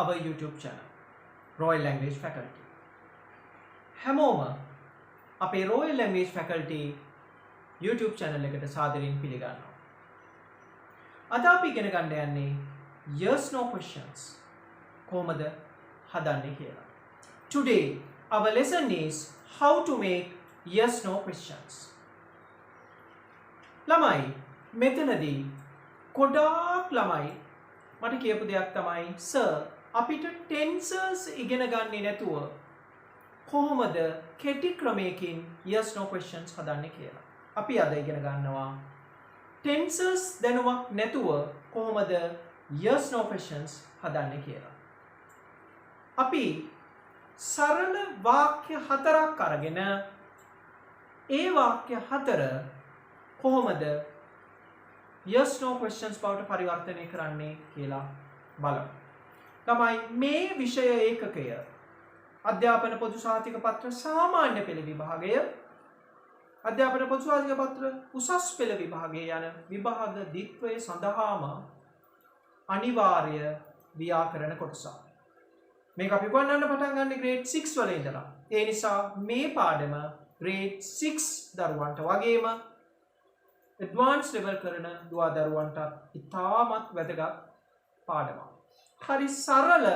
our YouTube channel, Royal Language Faculty. හැමෝම අපේ Royal Language Faculty YouTube channel එකට සාදරයෙන් පිළිගන්නවා. අද අපි ඉගෙන ගන්න යන්නේ yes no questions කොහොමද හදන්නේ කියලා. Today our lesson is how to make yes no questions. ළමයි මෙතනදී ගොඩාක් ළමයි මට කියපු දෙයක් තමයි සර් අපිට ටෙන්සර්ස් ඉගෙන ගන්නේ නැතුව කොහොමද කෙටි ක්‍රමයකින් yes no questions හදන්නේ කියලා. අපි අද ඉගෙන ගන්නවා ටෙන්සර්ස් දැනුමක් නැතුව කොහොමද yes no questions හදන්නේ කියලා. අපි සරල වාක්‍ය හතරක් අරගෙන ඒ වාක්‍ය හතර කොහොමද yes no questions බවට පරිවර්තනය කරන්නේ කියලා බලමු. තමයි මේ විෂය ඒකකය අධ්‍යාපන පොදු සහතික පත්‍ර සාමාන්‍ය පෙළ විභාගය, අධ්‍යාපන පොදු සහතික පත්‍ර උසස් පෙළ විභාගය යන විභාග ද්විත්වය සඳහාම අනිවාර්ය ව්‍යාකරණ කොටසක්. මේක අපි උගන්වන්න පටන් ගන්න grade 6 වල ඉඳලා. ඒ නිසා මේ පාඩම grade 6 දරුවන්ට වගේම advanced level කරන දුවා දරුවන්ට ඉතාමත් වැදගත් පාඩමක්. හරි සරල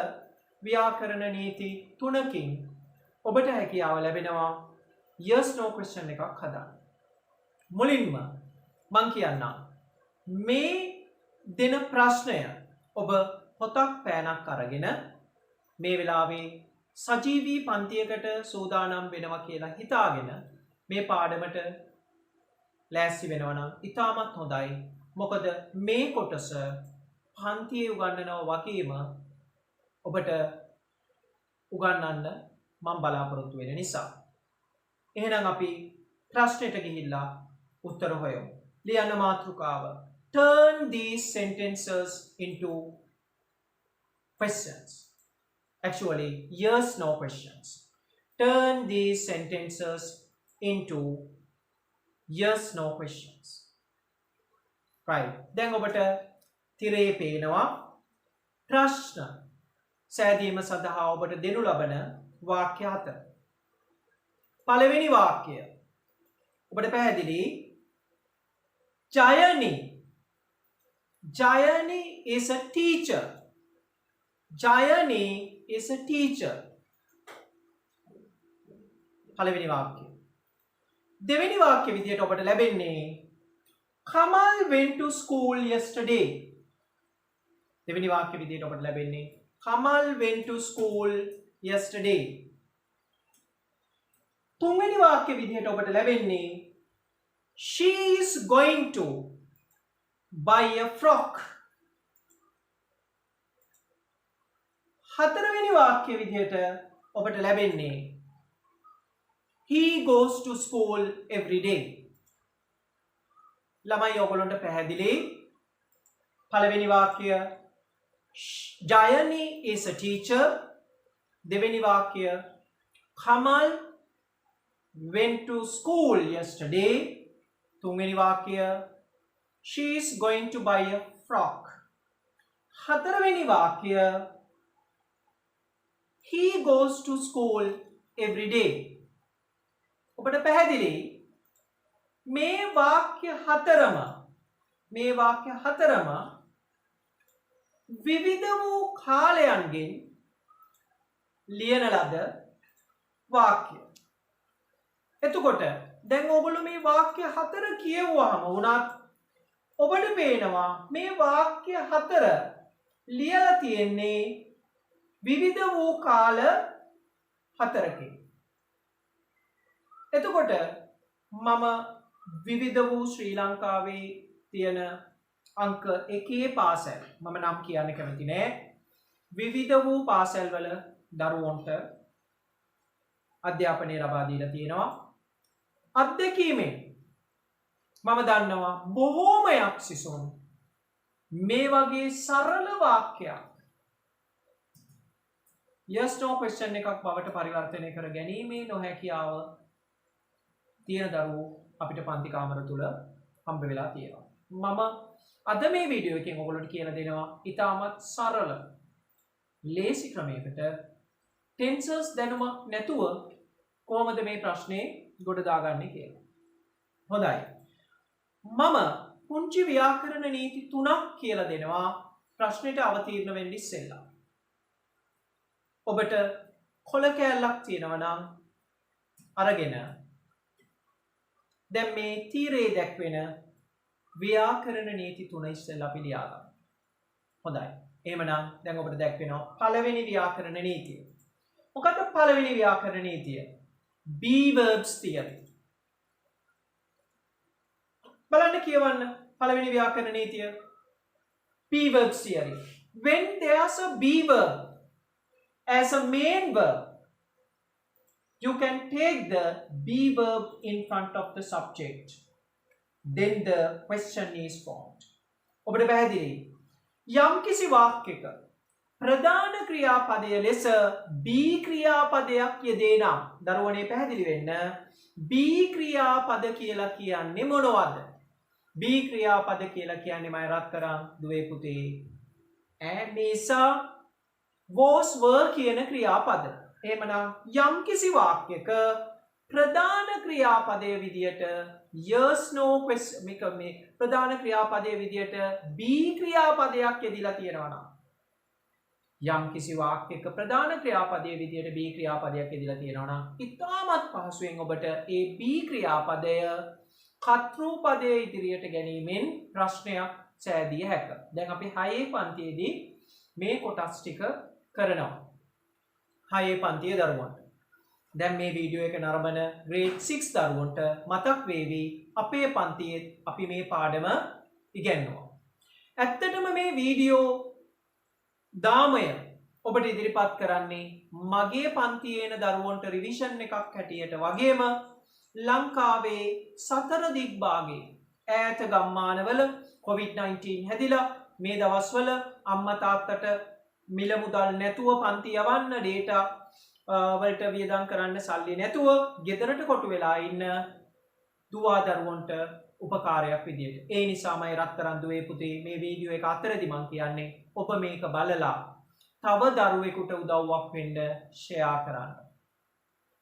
ව්‍යාකරණ නීති 3කින් ඔබට හැකියාව ලැබෙනවා yes no question එකක් හදන්න. මුලින්ම මම කියන්නම් මේ දෙන ප්‍රශ්නය ඔබ පොතක් පෑනක් අරගෙන මේ වෙලාවේ සජීවී පන්තියකට සූදානම් වෙනවා කියලා හිතාගෙන මේ පාඩමට ලෑස්ති වෙනවා නම් ඉතාමත් හොඳයි. මොකද මේ කොටස පන්තියේ උගන්වනවා වගේම ඔබට උගන්වන්න මම බලාපොරොත්තු වෙන නිසා. එහෙනම් අපි ප්‍රශ්නෙට ගිහිල්ලා උත්තර හොයමු. ලියන්න මාතෘකාව. Turn these sentences into questions. Actually, yes no questions. Turn these sentences into yes no questions. Right. දැන් ඔබට තිරේ පේනවා ප්‍රශ්න සෑදීම සඳහා ඔබට දෙනු ලබන වාක්‍ය හතර. පළවෙනි වාක්‍යය ඔබට පැහැදිලි. Jayani is a teacher. Jayani is a teacher. පළවෙනි වාක්‍යය. දෙවෙනි වාක්‍ය විදියට ඔබට ලැබෙන්නේ Kamal went to school yesterday. දෙවෙනි වාක්‍ය විදියට ඔබට ලැබෙන්නේ Kamal went to school yesterday. තුන්වෙනි වාක්‍ය විදියට ඔබට ලැබෙන්නේ She is going to buy a frock. හතරවෙනි වාක්‍ය විදියට ඔබට ලැබෙන්නේ He goes to school every day. ළමයි ඔයගොල්ලන්ට පැහැදිලි? පළවෙනි වාක්‍ය Jayani is a teacher. දෙවෙනි වාක්‍ය Kamal went to school yesterday. තුන්වෙනි වාක්‍ය She is going to buy a frock. හතරවෙනි වාක්‍ය He goes to school every day. ඔබට පැහැදිලි මේ වාක්‍ය හතරම විවිධ වූ කාලයන්ගෙන් ලියන ලද වාක්‍ය. එතකොට දැන් ඔයගොල්ලෝ මේ වාක්‍ය හතර කියවුවාම උනත් ඔබට පේනවා මේ වාක්‍ය හතර ලියලා තියෙන්නේ විවිධ වූ කාල හතරකින්. එතකොට මම විවිධ වූ ශ්‍රී ලංකාවේ තියෙන අංක 1 පාසල් මම නම් කියන්න කැමති නෑ. විවිධ වූ පාසල් වල දරුවන්ට අධ්‍යාපනය ලබා දීලා තියෙනවා. අත්දැකීමෙන් මම දන්නවා බොහෝමයක් සිසුන් මේ වගේ සරල වාක්‍යයක් yes no question එකක් බවට පරිවර්තනය කර ගැනීමේ නොහැකියාව තියෙන දරුවෝ අපිට පන්ති කාමර තුල හම්බ වෙලා තියෙනවා. මම අද මේ වීඩියෝ එකෙන් ඔයගොල්ලන්ට කියලා දෙනවා ඉතාමත් සරල ලේසි ක්‍රමයකට ටෙන්සර්ස් දැනුමක් නැතුව කොහොමද මේ ප්‍රශ්නේ ගොඩ දාගන්නේ කියලා. හොඳයි. මම පුංචි ව්‍යාකරණ නීති 3ක් කියලා දෙනවා ප්‍රශ්නෙට අවතීර්ණ වෙන්න ඉස්සෙල්ලා. ඔබට කොළ කෑල්ලක් තියෙනවා නම් අරගෙන දැන් මේ තීරේ දැක්වෙන ව්‍යාකරණ නීති 3 ඉස්සෙල්ලා අපි ලියා ගමු. හොඳයි. එහෙමනම් දැන් ඔබට දැක්වෙනවා පළවෙනි ව්‍යාකරණ නීතිය. මොකක්ද පළවෙනි ව්‍යාකරණ නීතිය? be verbs theory. බලන්න කියවන්න පළවෙනි ව්‍යාකරණ නීතිය. be verbs theory. When there's a be verb as a main verb, you can take the be verb in front of the subject. Then the question is formed. ඔබට පැහැදිලි? යම් කිසි වාක්‍යයක ප්‍රධාන ක්‍රියාපදය ලෙස be ක්‍රියාපදයක් යෙදේ නම් දරුවනේ පැහැදිලි වෙන්න be ක්‍රියාපද කියලා කියන්නේ මොනවද? be ක්‍රියාපද කියලා කියන්නේ මම රත්තරන් දුවේ පුතේ ඇමේසා was were කියන ක්‍රියාපද. එහෙමනම් යම් කිසි වාක්‍යයක ප්‍රධාන ක්‍රියාපදයේ විදියට yes no question මේ ප්‍රධාන ක්‍රියාපදයේ විදියට be ක්‍රියාපදයක් යෙදিলা තියෙනවා නම් යම් කිසි වාක්‍යයක ප්‍රධාන ක්‍රියාපදයේ විදියට be ක්‍රියාපදයක් යෙදিলা තියෙනවා නම් ඉතාමත් පහසුවෙන් ඔබට ඒ be ක්‍රියාපදය කර්තෘ පදයේ ඉදිරියට ගැනීමෙන් ප්‍රශ්නයක් සෑදිය හැක. දැන් අපි 6 පන්තියේදී මේ කොටස් ටික කරනවා. 6 පන්තියේ දරුවන්ට. දැන් මේ වීඩියෝ එක නරඹන grade 6 දරුවන්ට මතක් වේවි අපේ පන්තියේ අපි මේ පාඩම ඉගෙනනවා. ඇත්තටම මේ වීඩියෝ දාමය ඔබට ඉදිරිපත් කරන්නේ මගේ පන්තියේ යන දරුවන්ට රිවිෂන් එකක් හැටියට වගේම ලංකාවේ සතර දිග්භාගයේ ඈත ගම්මානවල COVID-19 හැදිලා මේ දවස්වල අම්මා තාත්තට මිල මුදල් නැතුව පන්ති යවන්න data වලට වියදම් කරන්න සල්ලි නැතුව ගෙදරට කොටු වෙලා ඉන්න දුවා දරුවන්ට උපකාරයක් විදියට. ඒ නිසාමයි රත්තරන් දුවේ පුතේ මේ වීඩියෝ එක අතරදී මම කියන්නේ ඔබ මේක බලලා තව දරුවෙකුට උදව්වක් වෙන්න ෂෙයා කරන්න.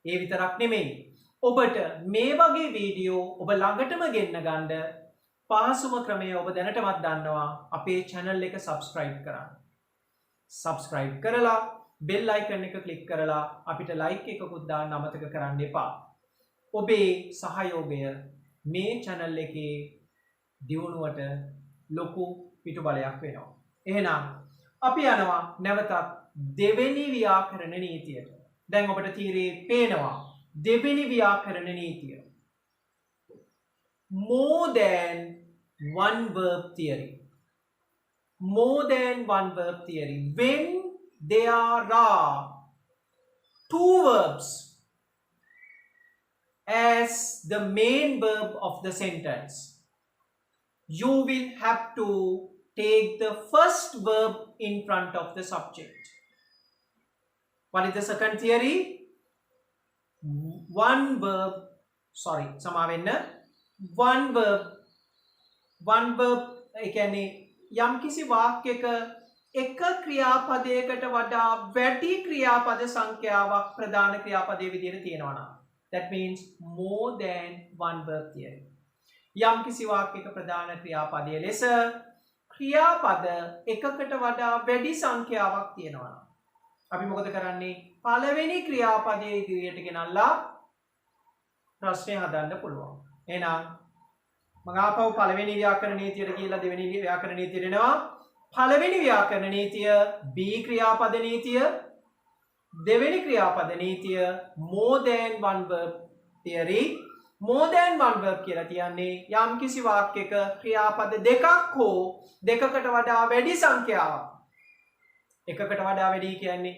ඒ විතරක් නෙමෙයි. ඔබට මේ වගේ වීඩියෝ ඔබ ළඟටම ගෙන්න ගන්න පහසුම ක්‍රමය ඔබ දැනටමත් දන්නවා අපේ channel එක subscribe කරන්න. subscribe කරලා bell icon එක click කරලා අපිට like එකකුත් දාන්න අමතක කරන්න එපා. ඔබේ සහයෝගය මේ channel එකේ දියුණුවට ලොකු පිටුබලයක් වෙනවා. එහෙනම් අපි යනවා නැවතත් දෙවෙනි ව්‍යාකරණ නීතියට. දැන් ඔබට තීරේ පේනවා දෙවෙනි ව්‍යාකරණ නීතිය. more than one verb theory. More than one verb theory. When there are two verbs as the main verb of the sentence, you will have to take the first verb in front of the subject. What is the second theory? One verb ඒ කියන්නේ යම්කිසි වාක්‍යයක එක ක්‍රියාපදයකට වඩා වැඩි ක්‍රියාපද සංඛ්‍යාවක් ප්‍රධාන ක්‍රියාපදයේ විදිහට තියෙනවා නම් that means more than one verb theory. යම්කිසි වාක්‍යයක ප්‍රධාන ක්‍රියාපදයේ ලෙස ක්‍රියාපද එකකට වඩා වැඩි සංඛ්‍යාවක් තියෙනවා නම් අපි මොකද කරන්නේ? පළවෙනි ක්‍රියාපදයේ ඉදිරියට ගෙනල්ලා ප්‍රශ්නය හදන්න පුළුවන්. එහෙනම් මම ආපහු පළවෙනි ව්‍යාකරණ නීතියට ගිහිල්ලා දෙවෙනි ව්‍යාකරණ නීතියට එනවා. පළවෙනි ව්‍යාකරණ නීතිය be ක්‍රියාපද නීතිය. දෙවෙනි ක්‍රියාපද නීතිය more than one verb theory. more than one verb කියලා කියන්නේ යම්කිසි වාක්‍යයක ක්‍රියාපද දෙකක් හෝ දෙකකට වඩා වැඩි සංඛ්‍යාවක්. එකකට වඩා වැඩි කියන්නේ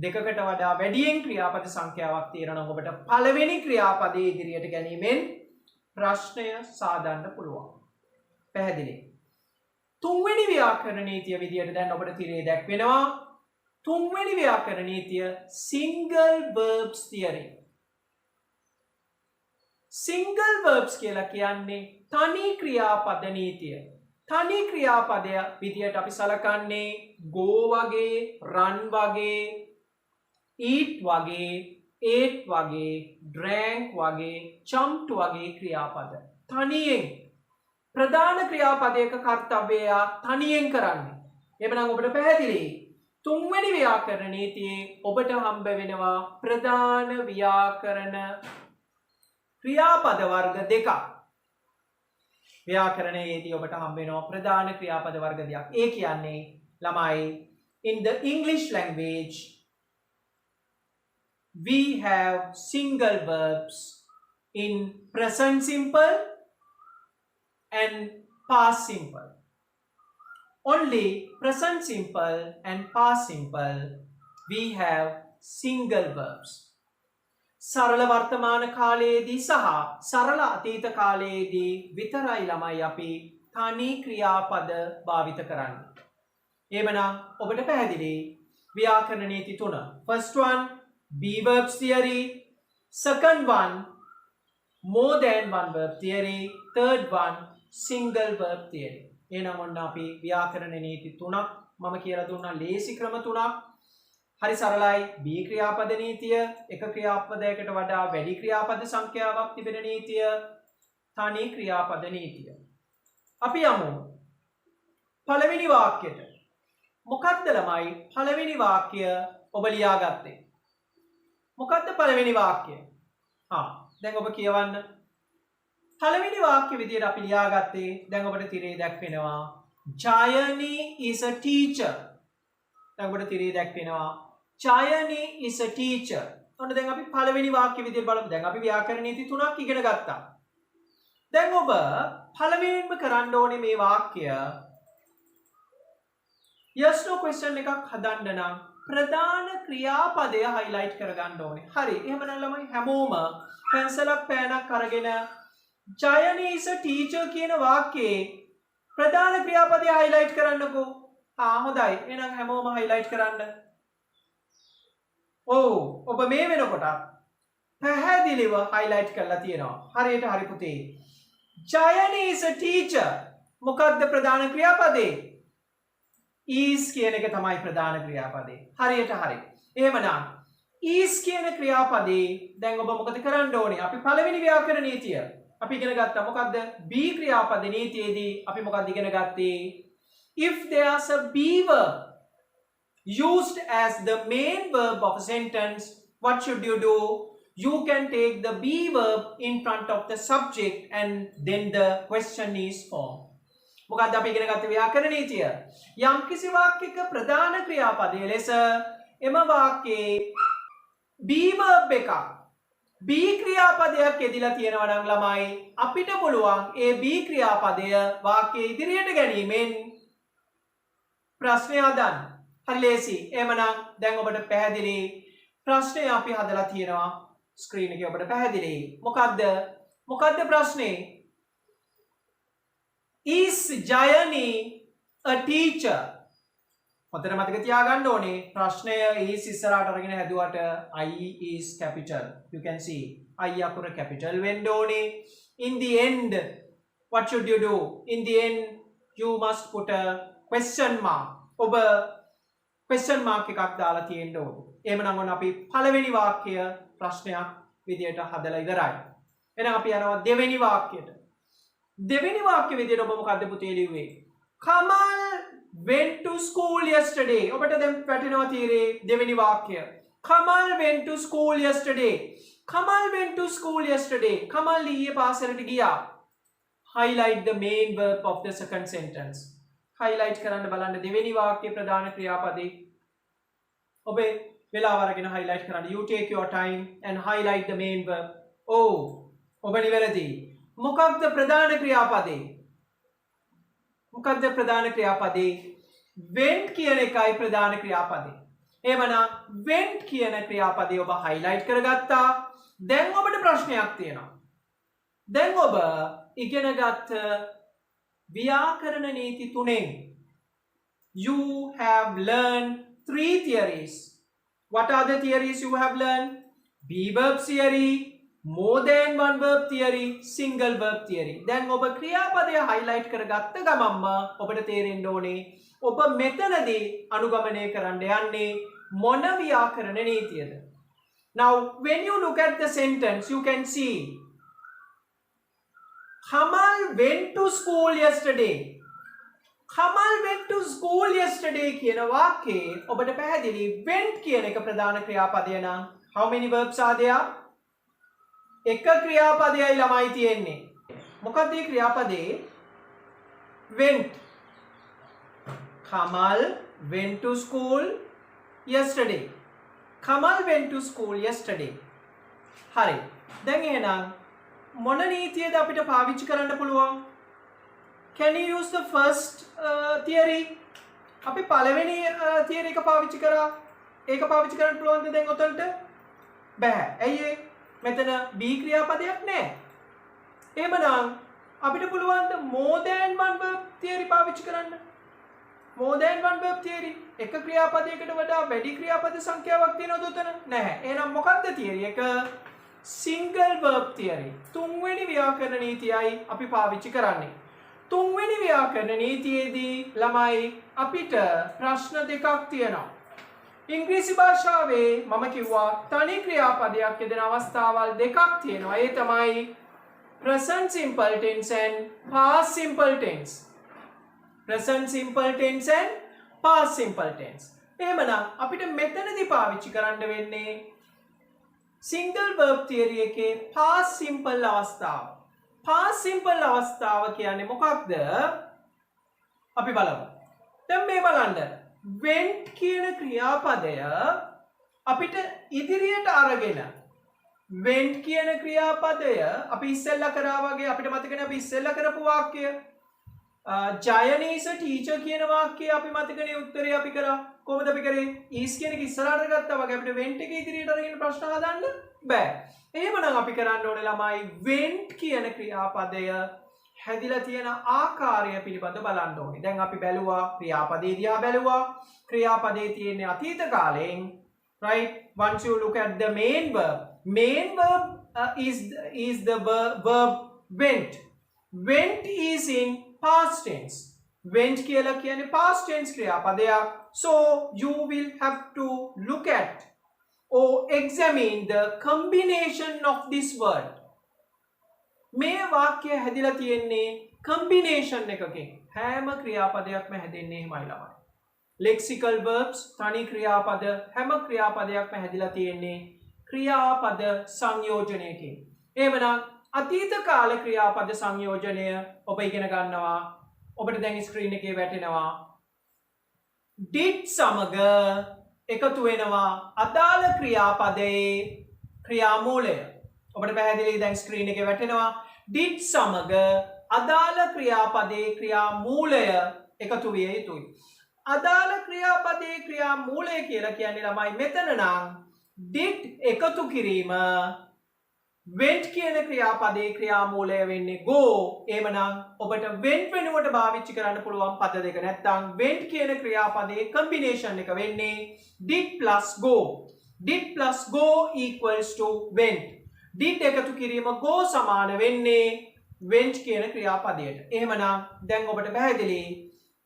දෙකකට වඩා වැඩියෙන් ක්‍රියාපද සංඛ්‍යාවක් තියෙනවා නම් ඔබට පළවෙනි ක්‍රියාපදයේ ඉදිරියට ගැනීමෙන් ප්‍රශ්නය සාදන්න පුළුවන්. පැහැදිලි? තුන්වෙනි ව්‍යාකරණ නීතිය විදියට දැන් ඔබට තිරේ දැක්වෙනවා. තුන්වෙනි ව්‍යාකරණ නීතිය single verbs theory. single verbs කියලා කියන්නේ තනි ක්‍රියාපද නීතිය. තනි ක්‍රියාපදය විදියට අපි සලකන්නේ go වගේ, run වගේ, eat වගේ, ate වගේ, drank වගේ, jumped වගේ ක්‍රියාපද. තනියෙන් ප්‍රධාන ක්‍රියාපදයක කර්තව්‍යය තනියෙන් කරන්නේ. එබැවින් ඔබට පැහැදිලි තුන්වෙනි ව්‍යාකරණ නීතියේ ඔබට හම්බ වෙනවා ප්‍රධාන ව්‍යාකරණ ක්‍රියාපද වර්ග දෙකක්. ව්‍යාකරණයේදී ඔබට හම්බ වෙනවා ප්‍රධාන ක්‍රියාපද වර්ග දෙකක්. ඒ කියන්නේ ළමයි in the English language we have single verbs in present simple and past simple. Only present simple and past simple we have single verbs. සරල වර්තමාන කාලයේදී සහ සරල අතීත කාලයේදී විතරයි ළමයි අපි තනි ක්‍රියාපද භාවිත කරන්නේ. එහෙමනම් ඔබට පැහැදිලි ව්‍යාකරණ නීති තුන. First one be verbs theory, second one more than one verb theory, third one single verb theory. එහෙනම් ඔන්න අපි ව්‍යාකරණ නීති තුනක් මම කියලා දුන්නා ලේසි ක්‍රම තුනක්. හරි සරලයි. B ක්‍රියාපද නීතිය, එක ක්‍රියාපදයකට වඩා වැඩි ක්‍රියාපද සංඛ්‍යාවක් තිබෙන නීතිය, තනි ක්‍රියාපද නීතිය. අපි යමු පළවෙනි වාක්‍යයට. මොකක්ද ළමයි පළවෙනි වාක්‍ය ඔබ ලියාගත්තේ? මොකක්ද පළවෙනි වාක්‍යය? දැන් ඔබ කියවන්න. පළවෙනි වාක්‍ය විදියට අපි ලියාගත්තේ දැන් ඔබට තිරේ දැක්වෙනවා Jayani is a teacher. දැන් ඔබට තිරේ දැක්වෙනවා Jayani is a teacher. ඔන්න දැන් අපි පළවෙනි වාක්‍ය විදියට බලමු. දැන් අපි ව්‍යාකරණ නීති තුනක් ඉගෙන ගත්තා. දැන් ඔබ පළවෙනිම කරන්න ඕනේ මේ වාක්‍ය yes no question එකක් හදන්න නම් ප්‍රධාන ක්‍රියාපදය highlight කරගන්න ඕනේ. හරි. එහෙමනම් ළමයි හැමෝම පෙන්සලක් පෑනක් අරගෙන Jayani is a teacher කියන වාක්‍යයේ ප්‍රධාන ක්‍රියාපදය highlight කරන්නකෝ. හොඳයි. එහෙනම් හැමෝම highlight කරන්න. ඔබ මේ වෙනකොට පැහැදිලිව highlight කරලා තියෙනවා. හරියට හරි පුතේ. Jayani is a teacher. මොකක්ද ප්‍රධාන ක්‍රියාපදේ? is කියන එක තමයි ප්‍රධාන ක්‍රියාපදේ. හරියට හරි. එහෙමනම් is කියන ක්‍රියාපදේ දැන් ඔබ මොකද කරන්න ඕනේ? අපි පළවෙනි ව්‍යාකරණ නීතිය අපි ඉගෙන ගත්තා. මොකද්ද? B ක්‍රියාපද නීතියේදී අපි මොකක්ද ඉගෙන ගත්තේ? If there's a be verb used as the main verb of a sentence, what should you do? You can take the be verb in front of the subject and then the question is formed. මොකක්ද අපි ඉගෙන ගත්තේ ව්‍යාකරණ නීතිය? යම් කිසි වාක්‍යයක ප්‍රධාන ක්‍රියාපදයේ ලෙස එම වාක්‍යයේ be verb එකක් B ක්‍රියාපදයක් යෙදিলা තියෙනවා නම් ළමයි අපිට පුළුවන් ඒ B ක්‍රියාපදය වාක්‍යයේ ඉදිරියට ගැනීමෙන් ප්‍රශ්නය හදන්න. හරි ලේසි. එහෙමනම් දැන් ඔබට පැහැදිලි ප්‍රශ්නය අපි හදලා තියෙනවා ස්ක්‍රීන් එකේ ඔබට පැහැදිලි. මොකද්ද ප්‍රශ්නේ? Is Jayani a teacher? හොඳට මතක තියාගන්න ඕනේ ප්‍රශ්නය is ඉස්සරහට අරගෙන හැදුවට I is capital. You can see I අකුර capital වෙන්න ඕනේ. In the end what should you do? In the end you must put a question mark. ඔබ question mark එකක් දාලා තියෙන්න ඕනේ. එහෙමනම් ඔන්න අපි පළවෙනි වාක්‍යය ප්‍රශ්නයක් විදියට හදලා ඉවරයි. එහෙනම් අපි යනවා දෙවෙනි වාක්‍යයට. දෙවෙනි වාක්‍ය විදියට ඔබ මොකද්ද පුතේ ලිව්වේ? Kamal went to school yesterday. ඔබට දැන් වැටෙනවා තීරේ දෙවෙනි වාක්‍යය. Kamal went to school yesterday. Kamal went to school yesterday. Kamal ඊයේ පාසලට ගියා. Highlight the main verb of the second sentence. Highlight කරන්න බලන්න දෙවෙනි වාක්‍යයේ ප්‍රධාන ක්‍රියාපදේ. ඔබේ වෙලාව අරගෙන highlight කරන්න. You take your time and highlight the main verb. ඔබ නිවැරදි. මොකක්ද ප්‍රධාන ක්‍රියාපදේ? මොකක්ද ප්‍රධාන ක්‍රියාපදේ? went කියන එකයි ප්‍රධාන ක්‍රියාපදේ. එහෙමනම් went කියන ක්‍රියාපදේ ඔබ highlight කරගත්තා. දැන් ඔබට ප්‍රශ්නයක් තියෙනවා. දැන් ඔබ ඉගෙනගත් ව්‍යාකරණ නීති තුනෙන් you have learned 3 theories. What are the theories you have learned? Be verb theory, more than one verb theory, single verb theory. දැන් ඔබ ක්‍රියාපදය highlight කරගත්ත ගමන්ම ඔබට තේරෙන්න ඕනේ ඔබ මෙතනදී අනුගමනය කරන්න යන්නේ මොන ව්‍යාකරණ නීතියද. Now when you look at the sentence you can see Kamal went to school yesterday. Kamal went to school yesterday කියන වාක්‍යයේ ඔබට පැහැදිලි went කියන එක ප්‍රධාන ක්‍රියාපදය නම් how many verbs are there? එක ක්‍රියාපදයයි ළමයි තියෙන්නේ. මොකක්ද මේ ක්‍රියාපදේ? went. Kamal went to school yesterday. Kamal went to school yesterday. හරි. දැන් එහෙනම් මොන නීතියද අපිට පාවිච්චි කරන්න පුළුවන්? Can you use the first theory? අපි පළවෙනි theory එක පාවිච්චි කරා. ඒක පාවිච්චි කරන්න පුළුවන්ද දැන් ඔතනට? බෑ. ඇයි ඒ? මෙතන B ක්‍රියාපදයක් නැහැ. එහෙමනම් අපිට පුළුවන් ද more than one verb theory පාවිච්චි කරන්න? more than one verb theory එක ක්‍රියාපදයකට වඩා වැඩි ක්‍රියාපද සංඛ්‍යාවක් තියෙනවද උතන? නැහැ. එහෙනම් මොකක්ද theory එක? single verb theory. තුන්වෙනි ව්‍යාකරණ නීතියයි අපි පාවිච්චි කරන්නේ. තුන්වෙනි ව්‍යාකරණ නීතියේදී ළමයි අපිට ප්‍රශ්න දෙකක් තියෙනවා. ඉංග්‍රීසි භාෂාවේ මම කිව්වා තනි ක්‍රියාපදයක් යෙදෙන අවස්ථාවල් දෙකක් තියෙනවා. ඒ තමයි present simple tense and past simple tense. present simple tense and past simple tense. එහෙමනම් අපිට මෙතනදී පාවිච්චි කරන්න වෙන්නේ single verb theory එකේ past simple අවස්ථාව. past simple අවස්ථාව කියන්නේ මොකක්ද? අපි බලමු. දැන් මේ බලන්න. went කියන ක්‍රියාපදය අපිට ඉදිරියට අරගෙන went කියන ක්‍රියාපදය අපි ඉස්සෙල්ලා කරා වගේ අපිට මතකනේ අපි ඉස්සෙල්ලා කරපු වාක්‍යය Jayani is a teacher කියන වාක්‍යය අපි මතකනේ උත්තරේ අපි කරා. කොහොමද අපි කරේ? is කියන එක ඉස්සරහට ගත්තා වගේ අපිට went එක ඉදිරියට අරගෙන ප්‍රශ්න හදන්න බෑ. එහෙමනම් අපි කරන්න ඕනේ ළමයි went කියන ක්‍රියාපදය හැදිලා තියෙන ආකාරය පිළිබඳව බලන්න ඕනේ. දැන් අපි බැලුවා ක්‍රියාපදේ දිහා බැලුවා. ක්‍රියාපදේ තියෙන අතීත කාලයෙන් right once you look at the main verb is the verb went. Went is in past tense. Went කියලා කියන්නේ past tense ක්‍රියාපදයක්. So you will have to look at or examine the combination of this word. මේ වාක්‍යය හැදිලා තියෙන්නේ combination එකකින්. හැම ක්‍රියාපදයක්ම හැදෙන්නේ එහෙමයි ළමයි. lexical verbs තනි ක්‍රියාපද හැම ක්‍රියාපදයක්ම හැදිලා තියෙන්නේ ක්‍රියාපද සංයෝජනයකින්. එහෙමනම් අතීත කාල ක්‍රියාපද සංයෝජනය ඔබ ඉගෙන ගන්නවා. ඔබට දැන් ස්ක්‍රීන් එකේ වැටෙනවා. did සමග එකතු වෙනවා අදාළ ක්‍රියාපදයේ ක්‍රියාමූලය. ඔබට පැහැදිලි දැන් ස්ක්‍රීන් එකේ වැටෙනවා. did සමග අදාළ ක්‍රියාපදයේ ක්‍රියාමූලය එකතු විය යුතුයි. අදාළ ක්‍රියාපදයේ ක්‍රියාමූලය කියලා කියන්නේ ළමයි මෙතන නම් did එකතු කිරීම went කියන ක්‍රියාපදයේ ක්‍රියාමූලය වෙන්නේ go. එහෙමනම් ඔබට went වෙනුවට පාවිච්චි කරන්න පුළුවන් පද දෙක. නැත්නම් went කියන ක්‍රියාපදයේ combination එක වෙන්නේ did plus go. did plus go equals to went. did එකතු කිරීම go සමාන වෙන්නේ went කියන ක්‍රියාපදයට. එහෙමනම් දැන් ඔබට පැහැදිලි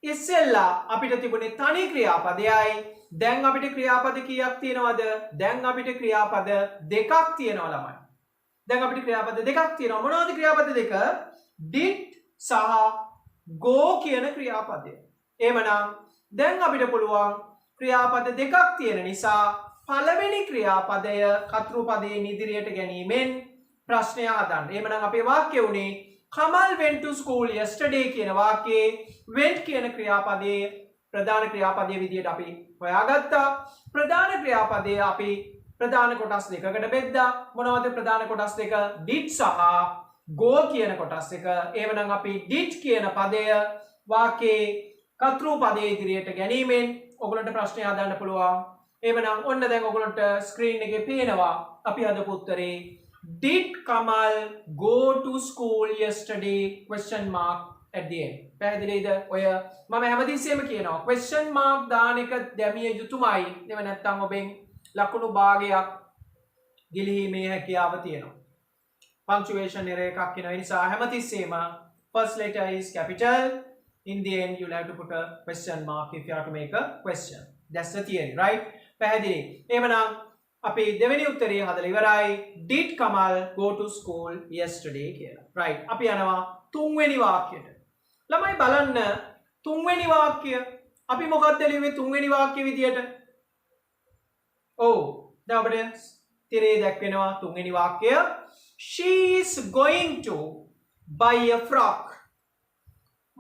ඉස්සෙල්ලා අපිට තිබුණේ තනි ක්‍රියාපදයයි. දැන් අපිට ක්‍රියාපද කීයක් තියෙනවද? දැන් අපිට ක්‍රියාපද දෙකක් තියෙනවා ළමයි. දැන් අපිට ක්‍රියාපද දෙකක් තියෙනවා. මොනවද ක්‍රියාපද දෙක? did සහ go කියන ක්‍රියාපදය. එහෙමනම් දැන් අපිට පුළුවන් ක්‍රියාපද දෙකක් තියෙන නිසා පළවෙනි ක්‍රියාපදය කතෘ පදයෙන් ඉදිරියට ගැනීමෙන් ප්‍රශ්නය හදන්න. එහෙමනම් අපේ වාක්‍ය උනේ Kamal went to school yesterday කියන වාක්‍යයේ went කියන ක්‍රියාපදයේ ප්‍රධාන ක්‍රියාපදයේ විදියට අපි හොයාගත්තා. ප්‍රධාන ක්‍රියාපදයේ අපි ප්‍රධාන කොටස් දෙකකට බෙද්දා. මොනවද ප්‍රධාන කොටස් දෙක? did සහ go කියන කොටස් එක. එහෙමනම් අපි did කියන පදය වාක්‍යයේ කතෘ පදයේ ඉදිරියට ගැනීමෙන් ඔයගලන්ට ප්‍රශ්නය හදන්න පුළුවන්. එහෙමනම් ඔන්න දැන් ඔයගලන්ට ස්ක්‍රීන් එකේ පේනවා අපි හදපු උත්තරේ did Kamal go to school yesterday question mark at the end. පැහැදිලිද? ඔය මම හැමදෙස්සෙම කියනවා question mark දාන එක දැමිය යුතුමයි. එහෙම නැත්නම් ඔබෙන් ලකුණු භාගයක් ගිලිහීමේ හැකියාව තියෙනවා. punctuation error එකක් එනවා. ඒ නිසා හැමතිස්සෙම first letter is capital. In the end you'll have to put a question mark if you have to make a question. That's the theory, right? පැහැදිලි. එහෙමනම් අපි දෙවෙනි උත්තරේ හදලා ඉවරයි. Did Kamal go to school yesterday කියලා. Right. අපි යනවා තුන්වෙනි වාක්‍යයට. ළමයි බලන්න තුන්වෙනි වාක්‍යය අපි මොකක්ද ලියුවේ තුන්වෙනි වාක්‍ය විදියට? ඔව්. දැන් අපිට තිරේ දැක්වෙනවා තුන්වෙනි වාක්‍යය. She is going to buy a frock.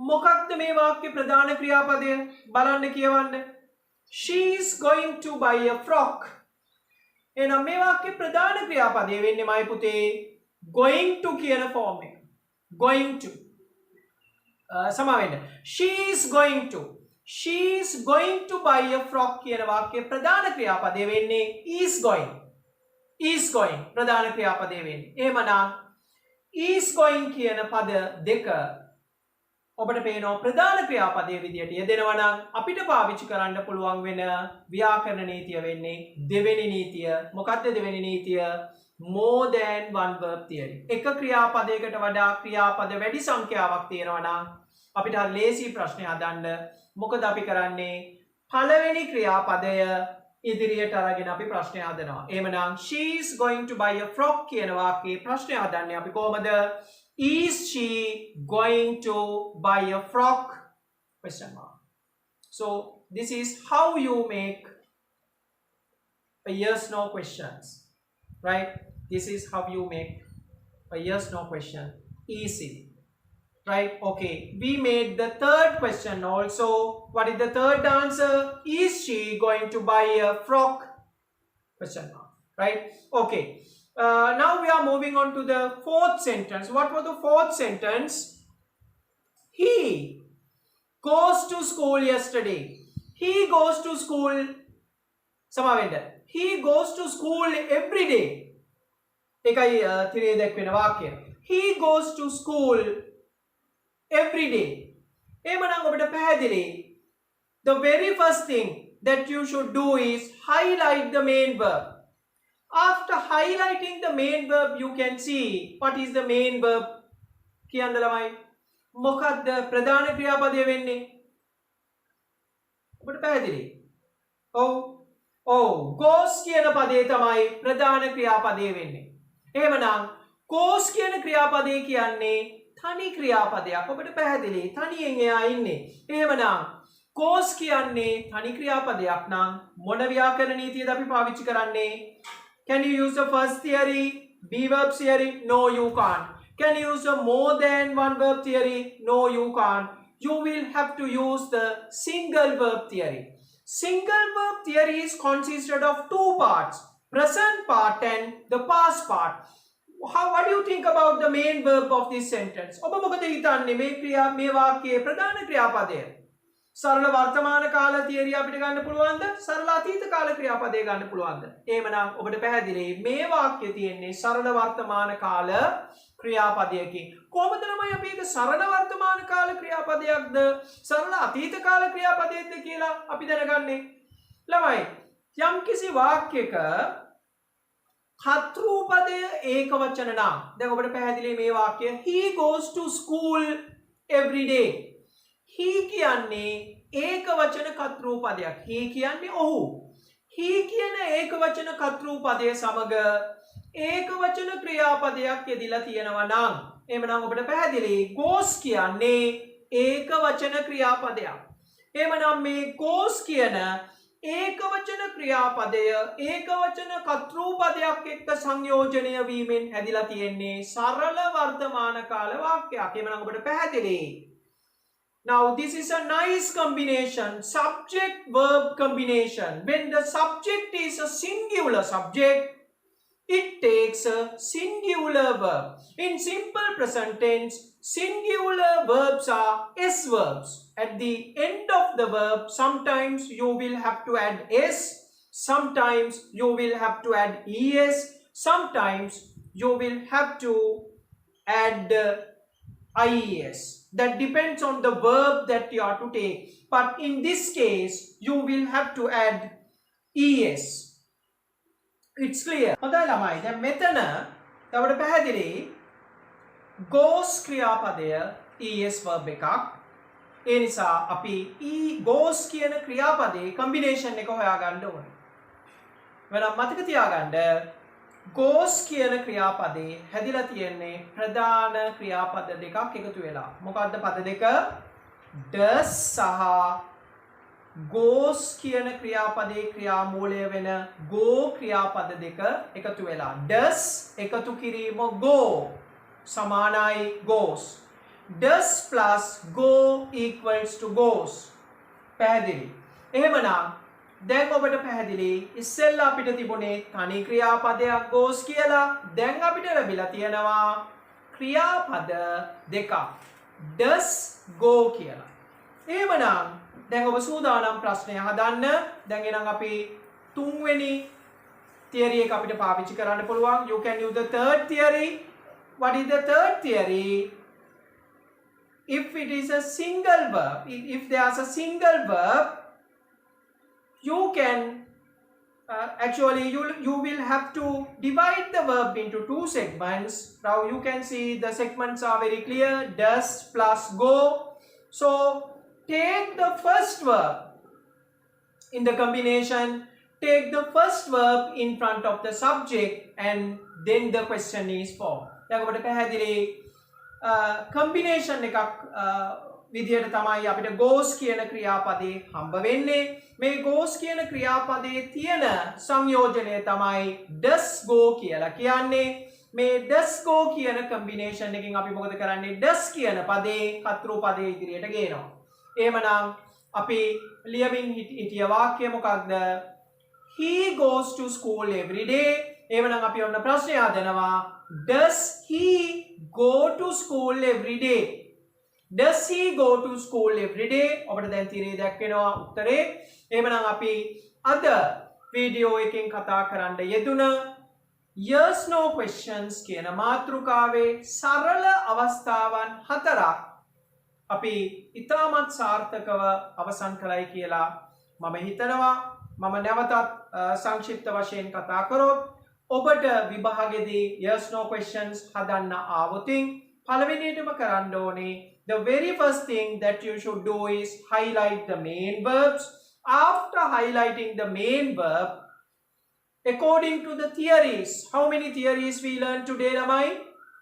මොකක්ද මේ වාක්‍ය ප්‍රධාන ක්‍රියාපදය? බලන්න කියවන්න. She is going to buy a frock. එහෙනම් මේ වාක්‍ය ප්‍රධාන ක්‍රියාපදය වෙන්නේ මයි පුතේ going to කියන ෆෝම් එක. going to. සමාවෙන්න. She is going to buy a frock කියන වාක්‍ය ප්‍රධාන ක්‍රියාපදය වෙන්නේ is going. is going ප්‍රධාන ක්‍රියාපදය වෙන්නේ. එහෙමනම් is going කියන පද දෙක ඔබට පේනවා ප්‍රධාන ක්‍රියාපදයේ විදියට යෙදෙනවා නම් අපිට පාවිච්චි කරන්න පුළුවන් වෙන ව්‍යාකරණ නීතිය වෙන්නේ දෙවෙනි නීතිය. මොකක්ද දෙවෙනි නීතිය? more than one verb theory. එක ක්‍රියාපදයකට වඩා ක්‍රියාපද වැඩි සංඛ්‍යාවක් තියෙනවා නම් අපිට ලේසි ප්‍රශ්නයක් හදන්න මොකද අපි කරන්නේ? පළවෙනි ක්‍රියාපදය ඉදිරියට අරගෙන අපි ප්‍රශ්නය හදනවා. එහෙමනම් she is going to buy a frock කියන වාක්‍යයේ ප්‍රශ්නය හදන්නේ අපි කොහමද? Is she going to buy a frock? Question mark. So this is how you make a yes no questions, right? This is how you make a yes no question easy, right? Okay, we made the third question also. What is the third answer? Is she going to buy a frock? Question mark, right? Okay. Now we are moving on to the fourth sentence. What was the fourth sentence? He goes to school yesterday. He goes to school. Samavenda. He goes to school every day. එකයි තිරේ දැක්වෙන වාක්‍යය. He goes to school every day. එහෙමනම් ඔබට පැහැදිලි. The very first thing that you should do is highlight the main verb. After highlighting the main verb, you can see what is the main verb. කියන්න ළමයි. මොකක්ද ප්‍රධාන ක්‍රියාපදය වෙන්නේ? ඔබට පැහැදිලි? ඔව් goes කියන පදේ තමයි ප්‍රධාන ක්‍රියාපදය වෙන්නේ. එහෙමනම් goes කියන ක්‍රියාපදේ කියන්නේ තනි ක්‍රියාපදයක්. ඔබට පැහැදිලි? තනියෙන් එයා ඉන්නේ. එහෙමනම් goes කියන්නේ තනි ක්‍රියාපදයක් නම් මොන ව්‍යාකරණ නීතියද අපි පාවිච්චි කරන්නේ? Can you use the first theory, be verb theory? No, you can't. Can you use the more than one verb theory? No, you can't. You will have to use the single verb theory. Single verb theory is consisted of two parts, present part and the past part. What do you think about the main verb of this sentence? ඔබ මොකද හිතන්නේ මේ වාක්‍යයේ ප්‍රධාන ක්‍රියාපදය? සරල වර්තමාන කාල තියරිය අපිට ගන්න පුළුවන්ද? සරල අතීත කාල ක්‍රියාපදේ ගන්න පුළුවන්ද? එහෙමනම් ඔබට පැහැදිලි මේ වාක්‍යය තියෙන්නේ සරල වර්තමාන කාල ක්‍රියාපදයකින්. කොහොමද ළමයි අපි ඒක සරල වර්තමාන කාල ක්‍රියාපදයක්ද සරල අතීත කාල ක්‍රියාපදයක්ද කියලා අපි දැනගන්නේ? ළමයි යම්කිසි වාක්‍යයක කර්තෘපදය ඒකවචන නම් දැන් ඔබට පැහැදිලි මේ වාක්‍යය he goes to school every day. he කියන්නේ ඒකවචන කර්තෘපදයක්. he කියන්නේ ඔහු. he කියන ඒකවචන කර්තෘපදයේ සමග ඒකවචන ක්‍රියාපදයක් යෙදিলা තියෙනවා නම් එහෙමනම් ඔබට පැහැදිලි goes කියන්නේ ඒකවචන ක්‍රියාපදයක්. එහෙමනම් මේ goes කියන ඒකවචන ක්‍රියාපදය ඒකවචන කර්තෘපදයක් එක්ක සංයෝජනය වීමෙන් හැදිලා තියෙන්නේ සරල වර්තමාන කාල වාක්‍යයක්. එහෙමනම් ඔබට පැහැදිලි. Now this is a nice combination, subject verb combination. When the subject is a singular subject, it takes a singular verb. In simple present tense, singular verbs are S verbs. At the end of the verb, sometimes you will have to add S, sometimes you will have to add ES, sometimes you will have to add IES. That depends on the verb that you are to take. But in this case, you will have to add ES. It's clear. හොඳයි ළමයි. දැන් මෙතන එතකොට පැහැදිලි goes ක්‍රියාපදය es verb එකක්. ඒ නිසා අපි goes කියන ක්‍රියාපදයේ combination එක හොයාගන්න ඕනේ. වෙනම් මතක තියාගන්න goes කියන ක්‍රියාපදේ හැදිලා තියෙන්නේ ප්‍රධාන ක්‍රියාපද දෙකක් එකතු වෙලා. මොකක්ද පද දෙක? does සහ goes කියන ක්‍රියාපදේ ක්‍රියාමූලය වෙන go ක්‍රියාපද දෙක එකතු වෙලා. does එකතු කිරීම go සමානයි goes. does plus go equals to goes. පැහැදිලි. එහෙමනම් දැන් ඔබට පැහැදිලි ඉස්සෙල්ලා අපිට තිබුණේ තනි ක්‍රියාපදයක් goes කියලා. දැන් අපිට ලැබිලා තියෙනවා ක්‍රියාපද දෙකක් does go කියලා. එහෙමනම් දැන් ඔබ සූදානම් ප්‍රශ්නය හදන්න. දැන් එනම් අපි තුන්වෙනි theory එක අපිට පාවිච්චි කරන්න පුළුවන්. You can use the third theory. What is the third theory? If it is a single verb, if there's a single verb, you can actually you will have to divide the verb into two segments. Now you can see the segments are very clear. Does plus go. So take the first verb in the combination. Take the first verb in front of the subject and then the question is formed. දැන් ඔබට පැහැදිලි combination එකක් විදියට තමයි අපිට goes කියන ක්‍රියාපදේ හම්බ වෙන්නේ. මේ goes කියන ක්‍රියාපදයේ තියෙන සංයෝජනය තමයි does go කියලා කියන්නේ. මේ does go කියන combination එකෙන් අපි මොකද කරන්නේ? does කියන පදේ කතෘ පදේ ඉදිරියට ගේනවා. එහෙමනම් අපි ලියමින් හිටිය වාක්‍යය මොකක්ද? He goes to school every day. එහෙමනම් අපි ඔන්න ප්‍රශ්නය හදනවා. Does he go to school every day? Does he go to school every day? ඔබට දැන් තීරණය දක්වනවා උත්තරේ. එහෙමනම් අපි අද වීඩියෝ එකෙන් කතා කරන්න යෙදුන yes no questions කියන මාතෘකාවේ සරල අවස්ථාවන් 4ක් අපි ඉතාමත් සාර්ථකව අවසන් කළයි කියලා මම හිතනවා. මම නැවතත් සංක්ෂිප්ත වශයෙන් කතා කරොත් ඔබට විභාගෙදී yes no questions හදන්න ආවොතින් පළවෙනියටම කරන්න ඕනේ the very first thing that you should do is highlight the main verbs. After highlighting the main verb, according to the theories, how many theories we learned today, Lamai?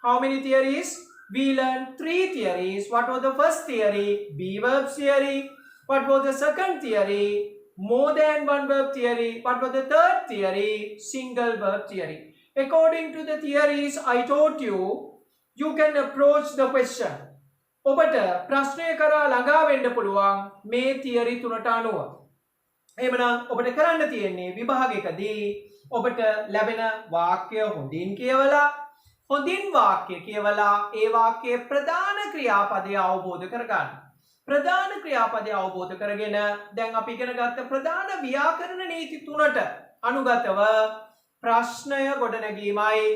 How many theories? We learned 3 theories. What was the first theory? Be verbs theory. What was the second theory? More than one verb theory. What was the third theory? Single verb theory. According to the theories I taught you, you can approach the question. ඔබට ප්‍රශ්නය කරා ළඟා වෙන්න පුළුවන් මේ theory තුනට අනුව. එහෙමනම් ඔබට කරන්න තියෙන්නේ විභාගයකදී ඔබට ලැබෙන වාක්‍ය හොඳින් කියවලා ඒ වාක්‍යයේ ප්‍රධාන ක්‍රියාපදය අවබෝධ කරගන්න. ප්‍රධාන ක්‍රියාපදය අවබෝධ කරගෙන දැන් අපි ඉගෙන ගත්ත ප්‍රධාන ව්‍යාකරණ නීති තුනට අනුගතව ප්‍රශ්නය ගොඩනැගීමයි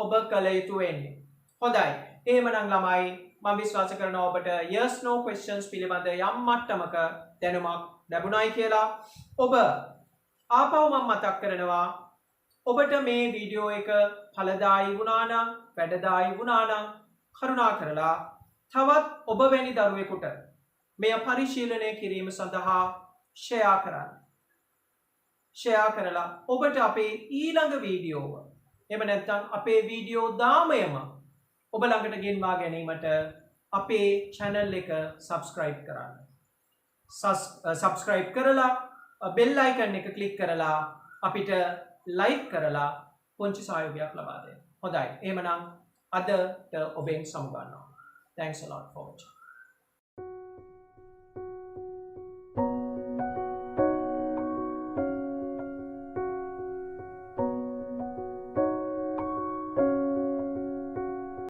ඔබ කළ යුතු වෙන්නේ. හොඳයි. එහෙමනම් ළමයි මම විශ්වාස කරනවා ඔබට yes no questions පිළිබඳ යම් මට්ටමක දැනුමක් ලැබුණයි කියලා. ඔබ ආපහු මම මතක් කරනවා ඔබට මේ වීඩියෝ එක ඵලදායී වුණා නම් වැඩදායී වුණා නම් කරුණාකරලා තවත් ඔබ වැනි දරුවෙකුට මෙය පරිශීලනය කිරීම සඳහා ෂෙයා කරන්න. ෂෙයා කරලා ඔබට අපේ ඊළඟ වීඩියෝව එහෙම නැත්නම් අපේ වීඩියෝ දාමයම ඔබ ළඟට ගෙන්වා ගැනීමට අපේ channel එක subscribe කරන්න. subscribe කරලා bell icon එක click කරලා අපිට like කරලා පුංචි සහයෝගයක් ලබා දෙන්න. හොඳයි. එහෙමනම් අදට ඔබෙන් සමුගන්නවා. Thanks a lot for watching.